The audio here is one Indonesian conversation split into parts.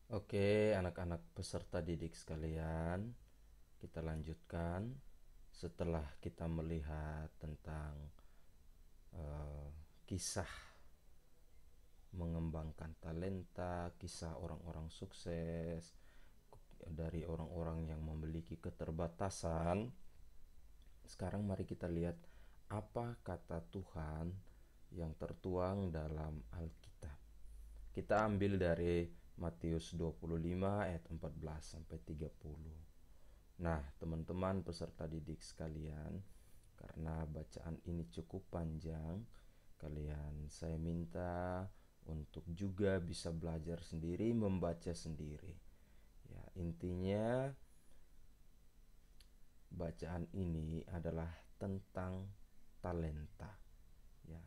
Oke, anak-anak peserta didik sekalian, kita lanjutkan setelah kita melihat tentang eh, kisah mengembangkan talenta, kisah orang-orang sukses, dari orang-orang yang memiliki keterbatasan. Sekarang mari kita lihat apa kata Tuhan yang tertuang dalam Alkitab. Kita ambil dari Matius 25 ayat 14 sampai 30. Nah, teman-teman peserta didik sekalian, karena bacaan ini cukup panjang, saya minta untuk juga bisa belajar sendiri, membaca sendiri. Ya, intinya bacaan ini adalah tentang talenta. Ya,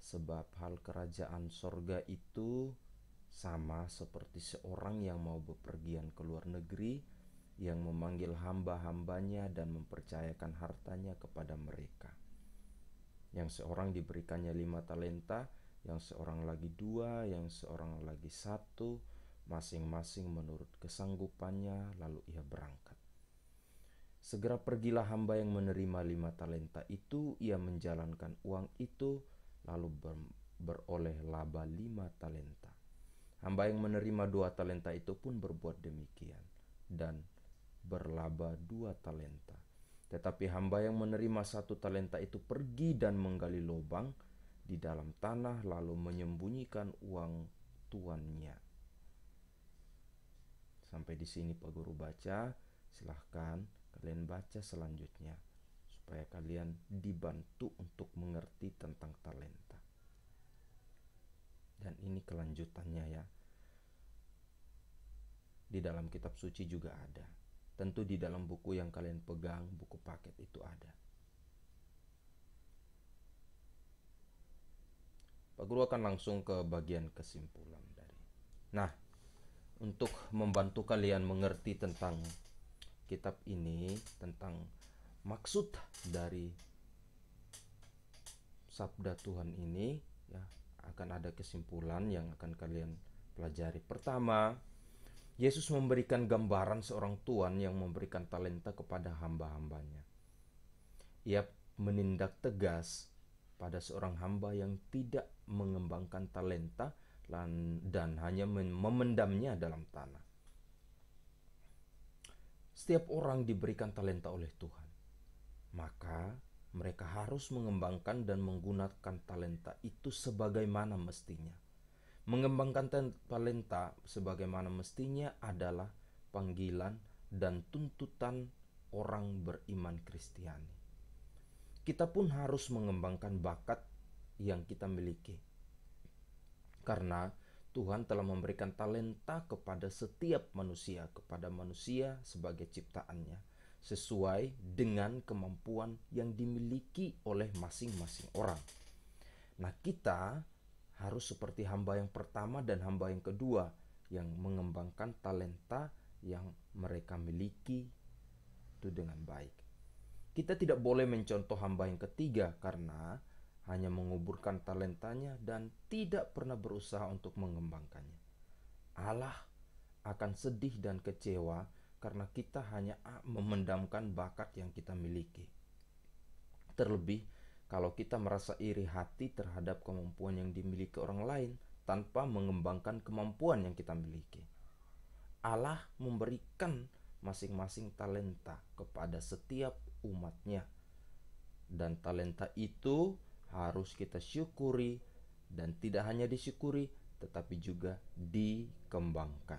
sebab hal kerajaan sorga itu sama seperti seorang yang mau bepergian ke luar negeri, yang memanggil hamba-hambanya dan mempercayakan hartanya kepada mereka. Yang seorang diberikannya 5 talenta, yang seorang lagi 2, yang seorang lagi 1, masing-masing menurut kesanggupannya, lalu ia berangkat. Segera pergilah hamba yang menerima 5 talenta itu, ia menjalankan uang itu, lalu beroleh laba 5 talenta. Hamba yang menerima 2 talenta itu pun berbuat demikian, dan berlaba 2 talenta. Tetapi hamba yang menerima 1 talenta itu pergi dan menggali lubang di dalam tanah, lalu menyembunyikan uang tuannya. Sampai di sini Pak Guru baca. Silahkan kalian baca selanjutnya supaya kalian dibantu untuk mengerti tentang talenta. Dan ini kelanjutannya ya. Di dalam kitab suci juga ada. Tentu di dalam buku yang kalian pegang, buku paket itu ada. Pak Guru akan langsung ke bagian kesimpulan dari. Nah, untuk membantu kalian mengerti tentang kitab ini, tentang maksud dari sabda Tuhan ini, ya, akan ada kesimpulan yang akan kalian pelajari. Pertama, Yesus memberikan gambaran seorang tuan yang memberikan talenta kepada hamba-hambanya. Ia menindak tegas pada seorang hamba yang tidak mengembangkan talenta dan hanya memendamnya dalam tanah. Setiap orang diberikan talenta oleh Tuhan, maka mereka harus mengembangkan dan menggunakan talenta itu sebagaimana mestinya. Mengembangkan talenta sebagaimana mestinya adalah panggilan dan tuntutan orang beriman Kristiani. Kita pun harus mengembangkan bakat yang kita miliki, karena Tuhan telah memberikan talenta kepada setiap manusia, kepada manusia sebagai ciptaannya, sesuai dengan kemampuan yang dimiliki oleh masing-masing orang. Nah, kita harus seperti hamba yang pertama dan hamba yang kedua, yang mengembangkan talenta yang mereka miliki itu dengan baik. Kita tidak boleh mencontoh hamba yang ketiga karena hanya menguburkan talentanya dan tidak pernah berusaha untuk mengembangkannya. Allah akan sedih dan kecewa karena kita hanya memendamkan bakat yang kita miliki. Terlebih kalau kita merasa iri hati terhadap kemampuan yang dimiliki orang lain tanpa mengembangkan kemampuan yang kita miliki. Allah memberikan masing-masing talenta kepada setiap umatnya, dan talenta itu harus kita syukuri, dan tidak hanya disyukuri tetapi juga dikembangkan.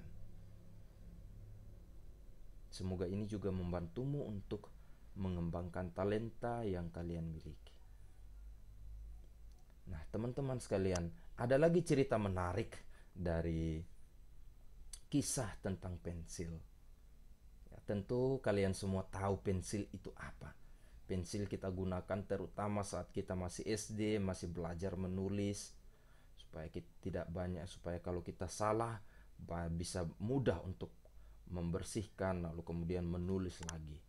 Semoga ini juga membantumu untuk mengembangkan talenta yang kalian miliki. Nah, teman-teman sekalian, ada lagi cerita menarik dari kisah tentang pensil. Ya, tentu kalian semua tahu pensil itu apa. Pensil kita gunakan terutama saat kita masih SD, masih belajar menulis, supaya kita tidak banyak, supaya kalau kita salah bisa mudah untuk membersihkan lalu kemudian menulis lagi.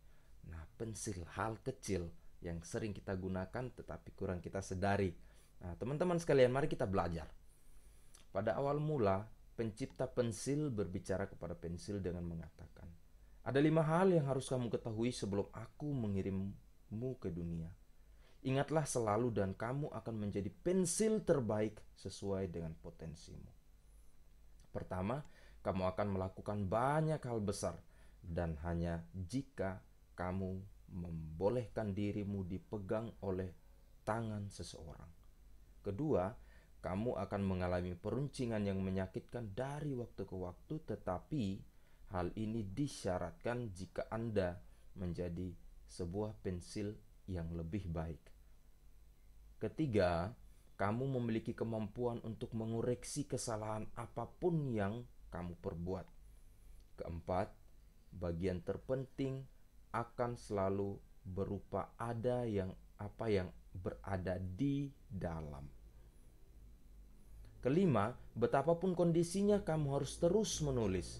Nah, pensil hal kecil yang sering kita gunakan tetapi kurang kita sadari. Nah, teman-teman sekalian, mari kita belajar. Pada awal mula, Pencipta pensil berbicara kepada pensil dengan mengatakan, "Ada 5 hal yang harus kamu ketahui sebelum aku mengirimmu ke dunia. Ingatlah selalu dan kamu akan menjadi pensil terbaik sesuai dengan potensimu. Pertama, kamu akan melakukan banyak hal besar dan hanya jika kamu membolehkan dirimu dipegang oleh tangan seseorang. Kedua, kamu akan mengalami peruncingan yang menyakitkan dari waktu ke waktu, tetapi hal ini disyaratkan jika Anda menjadi sebuah pensil yang lebih baik. Ketiga, kamu memiliki kemampuan untuk mengoreksi kesalahan apapun yang kamu perbuat. Keempat, bagian terpenting akan selalu berupa apa yang berada di dalam. Kelima, betapapun kondisinya kamu harus terus menulis.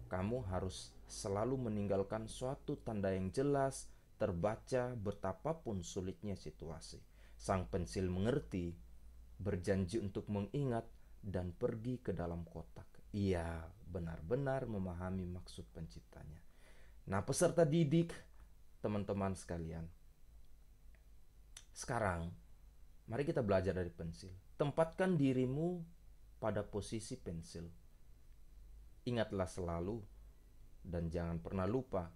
Kamu harus selalu meninggalkan suatu tanda yang jelas, terbaca betapapun sulitnya situasi. Sang pensil mengerti, berjanji untuk mengingat, dan pergi ke dalam kotak. Ia benar-benar memahami maksud penciptanya. Nah, peserta didik, teman-teman sekalian, sekarang mari kita belajar dari pensil. Tempatkan dirimu pada posisi pensil. Ingatlah selalu dan jangan pernah lupa,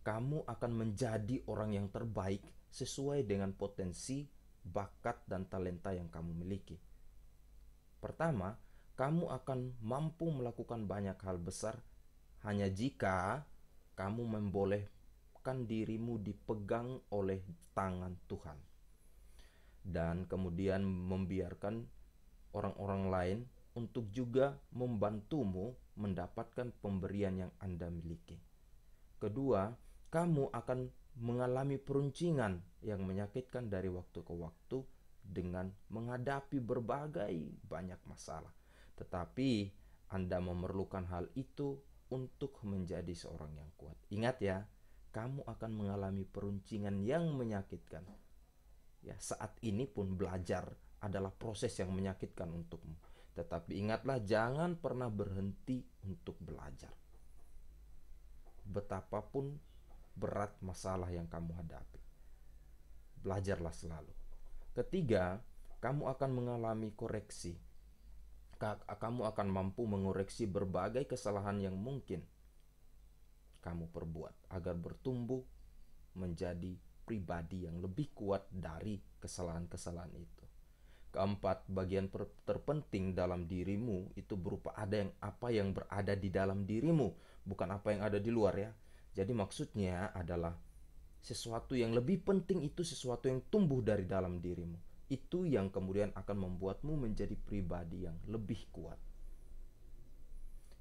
kamu akan menjadi orang yang terbaik sesuai dengan potensi, bakat, dan talenta yang kamu miliki. Pertama, kamu akan mampu melakukan banyak hal besar hanya jika kamu membolehkan dirimu dipegang oleh tangan Tuhan. Dan kemudian membiarkan orang-orang lain untuk juga membantumu mendapatkan pemberian yang Anda miliki. Kedua, kamu akan mengalami peruncingan yang menyakitkan dari waktu ke waktu dengan menghadapi berbagai banyak masalah. Tetapi Anda memerlukan hal itu untuk menjadi seorang yang kuat. Ingat ya, kamu akan mengalami peruncingan yang menyakitkan. Ya, saat ini pun belajar adalah proses yang menyakitkan untukmu. Tetapi ingatlah, jangan pernah berhenti untuk belajar. Betapapun berat masalah yang kamu hadapi, belajarlah selalu. Ketiga, kamu akan mengalami koreksi. Kamu akan mampu mengoreksi berbagai kesalahan yang mungkin kamu perbuat agar bertumbuh menjadi pribadi yang lebih kuat dari kesalahan-kesalahan itu. Keempat, bagian terpenting dalam dirimu itu berupa apa yang berada di dalam dirimu, bukan apa yang ada di luar ya. Jadi maksudnya adalah sesuatu yang lebih penting itu sesuatu yang tumbuh dari dalam dirimu. Itu yang kemudian akan membuatmu menjadi pribadi yang lebih kuat.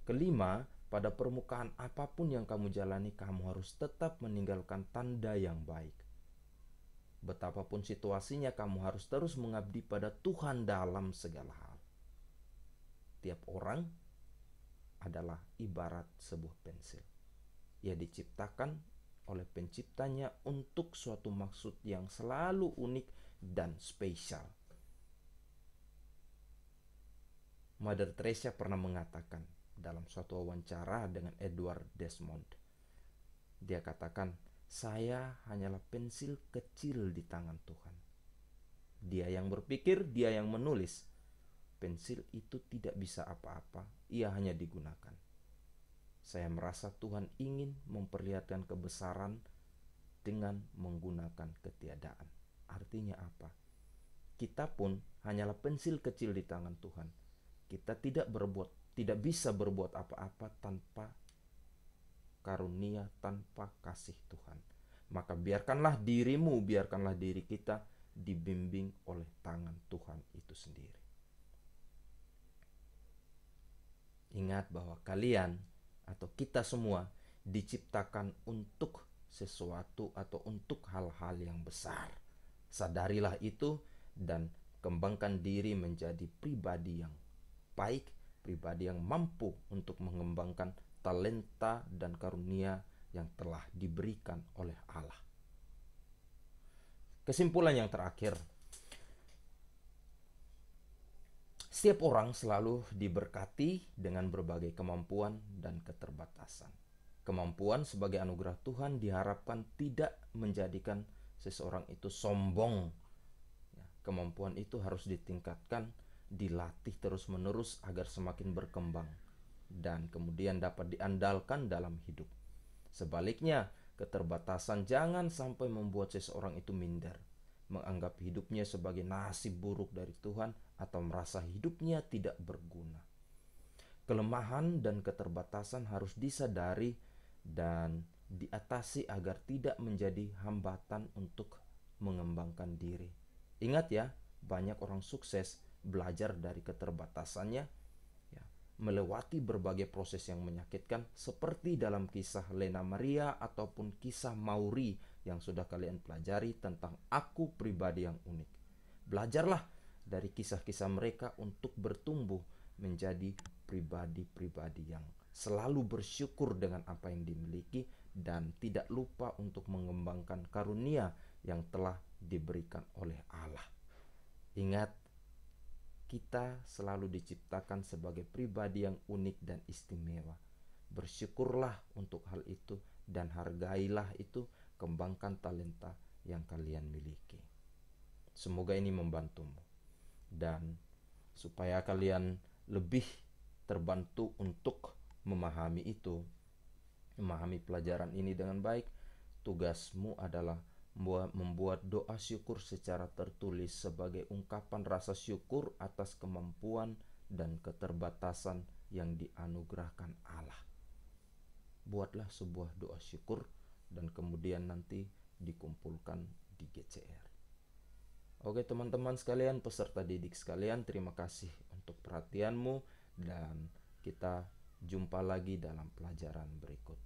Kelima, pada permukaan apapun yang kamu jalani, kamu harus tetap meninggalkan tanda yang baik. Betapapun situasinya, kamu harus terus mengabdi pada Tuhan dalam segala hal. Tiap orang adalah ibarat sebuah pensil. Ia diciptakan oleh penciptanya untuk suatu maksud yang selalu unik dan spesial. Mother Teresa pernah mengatakan dalam suatu wawancara dengan Edward Desmond, dia katakan, "Saya hanyalah pensil kecil di tangan Tuhan. Dia yang berpikir, dia yang menulis. Pensil itu tidak bisa apa-apa, ia hanya digunakan. Saya merasa Tuhan ingin memperlihatkan kebesaran dengan menggunakan ketiadaan." Artinya apa? Kita pun hanyalah pensil kecil di tangan Tuhan. Kita tidak bisa berbuat apa-apa tanpa karunia, tanpa kasih Tuhan. Maka biarkanlah diri kita dibimbing oleh tangan Tuhan itu sendiri. Ingat bahwa kalian atau kita semua diciptakan untuk sesuatu atau untuk hal-hal yang besar. Sadarilah itu dan kembangkan diri menjadi pribadi yang baik, pribadi yang mampu untuk mengembangkan talenta dan karunia yang telah diberikan oleh Allah. Kesimpulan yang terakhir, Setiap orang selalu diberkati dengan berbagai kemampuan dan keterbatasan. Kemampuan sebagai anugerah Tuhan diharapkan tidak menjadikan seseorang itu sombong. Kemampuan itu harus ditingkatkan, dilatih terus-menerus agar semakin berkembang dan kemudian dapat diandalkan dalam hidup. Sebaliknya, keterbatasan jangan sampai membuat seseorang itu minder, menganggap hidupnya sebagai nasib buruk dari Tuhan, atau merasa hidupnya tidak berguna. Kelemahan dan keterbatasan harus disadari dan diatasi agar tidak menjadi hambatan untuk mengembangkan diri. Ingat ya, banyak orang sukses belajar dari keterbatasannya, ya, melewati berbagai proses yang menyakitkan, seperti dalam kisah Lena Maria ataupun kisah Mauri yang sudah kalian pelajari tentang aku pribadi yang unik. Belajarlah dari kisah-kisah mereka untuk bertumbuh menjadi pribadi-pribadi yang selalu bersyukur dengan apa yang dimiliki dan tidak lupa untuk mengembangkan karunia yang telah diberikan oleh Allah. Ingat, kita selalu diciptakan sebagai pribadi yang unik dan istimewa. Bersyukurlah untuk hal itu dan hargailah itu, kembangkan talenta yang kalian miliki. Semoga ini membantumu. Dan supaya kalian lebih terbantu untuk memahami itu, memahami pelajaran ini dengan baik, tugasmu adalah membuat doa syukur secara tertulis sebagai ungkapan rasa syukur atas kemampuan dan keterbatasan yang dianugerahkan Allah. Buatlah sebuah doa syukur dan kemudian nanti dikumpulkan di GCR. Oke teman-teman sekalian, peserta didik sekalian, terima kasih untuk perhatianmu dan kita jumpa lagi dalam pelajaran berikut.